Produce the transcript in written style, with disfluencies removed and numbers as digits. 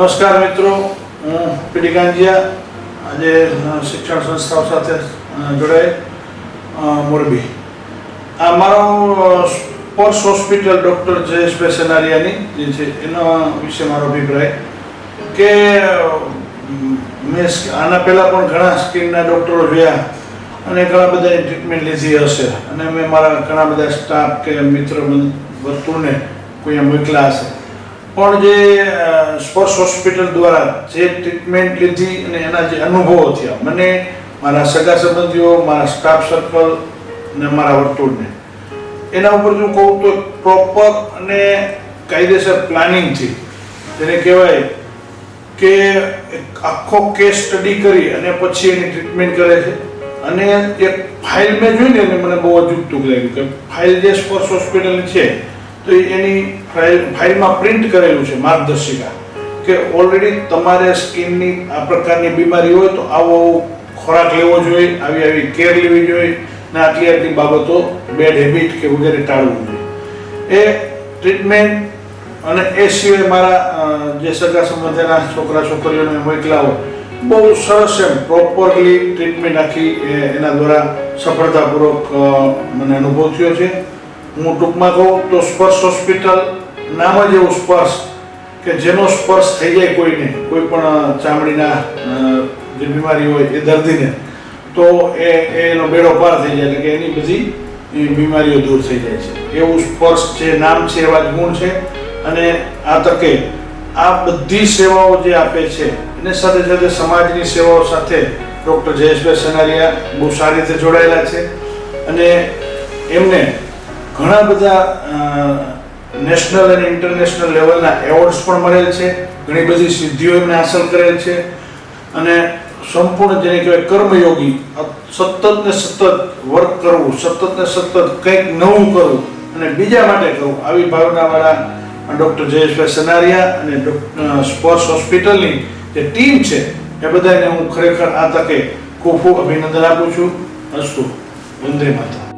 નમસ્કાર મિત્રો, હું પીડી કાંજીયા આજે શિક્ષણ સંસ્થાઓ સાથે જોડાય મોરબી. આ મારો સ્પોર્ટ્સ હોસ્પિટલ ડૉક્ટર જયેશભાઈ સનારિયાની જે છે એના વિશે મારો અભિપ્રાય કે મેં આના પહેલાં પણ ઘણા સ્કિનના ડૉક્ટરો જોયા અને ઘણા બધાની ટ્રીટમેન્ટ લીધી હશે અને મેં મારા ઘણા બધા સ્ટાફ કે મિત્ર વર્તુળને કોઈ મોકલા હશે. પણ જે સ્પોર્ટ્સ હોસ્પિટલ દ્વારા જે ટ્રીટમેન્ટ લીધી અને એના જે અનુભવો થયા મને, મારા સગા સંબંધીઓ, મારા સ્ટાફ સર્કલ અને મારા વર્તુળને, એના ઉપર જો કહું તો પ્રોપર અને કાયદેસર પ્લાનિંગથી, જેને કહેવાય કે આખો કેસ સ્ટડી કરી અને પછી એની ટ્રીટમેન્ટ કરે છે. અને એક ફાઇલ મેં જોઈને એને મને બહુ અજુગતું લાગ્યું કે ફાઇલ જે સ્પોર્ટ્સ હોસ્પિટલની છે તો એની ફાઇલમાં પ્રિન્ટ કરેલું છે માર્ગદર્શિકા કે ઓલરેડી તમારે સ્કિનની આ પ્રકારની બીમારી હોય તો આવો ખોરાક લેવો જોઈએ, આવી આવી કેર લેવી જોઈએ ને આટલી બાબતો, બેડ હેબિટ કે વગેરે ટાળવું જોઈએ. એ ટ્રીટમેન્ટ અને એ સિવાય મારા જે સગા સંબંધીના છોકરા છોકરીઓને મોકલા હોય, બહુ સરસ એમ પ્રોપરલી ટ્રીટમેન્ટ આખી એના દ્વારા સફળતાપૂર્વક મને અનુભવ થયો છે. હું ટૂંકમાં કહું તો સ્પર્શ હોસ્પિટલ નામ જ એવું સ્પર્શ કે જેનો સ્પર્શ થઈ જાય કોઈને, કોઈ પણ ચામડીના જે બીમારી હોય એ દર્દીને, તો એનો બેડો પાર થઈ જાય, એટલે કે એની બધી બીમારીઓ દૂર થઈ જાય છે. એવું સ્પર્શ જે નામ છે એવા જ ગુણ છે. અને આ તકે આ બધી સેવાઓ જે આપે છે એને સાથે સાથે સમાજની સેવાઓ સાથે ડૉક્ટર જયેશભાઈ સનારિયા બહુ સારી રીતે જોડાયેલા છે. અને એમને ઘણા બધા નેશનલ અને ઇન્ટરનેશનલ લેવલના એવોર્ડ્સ પણ મળેલ છે, ઘણી બધી સિદ્ધિઓ એમને હાંસલ કરેલ છે. અને સંપૂર્ણ જેને કહેવાય કર્મયોગી, સતત ને સતત વર્ક કરવું, સતત ને સતત કંઈક નવું કરવું અને બીજા માટે કરવું, આવી ભાવનાવાળા ડૉક્ટર જયેશભાઈ સનારિયા અને સ્પોર્ટ્સ હોસ્પિટલની જે ટીમ છે એ બધાને હું ખરેખર આ તકે ખૂબ ખૂબ અભિનંદન આપું છું. અસ્તુ. વંદે માતરમ.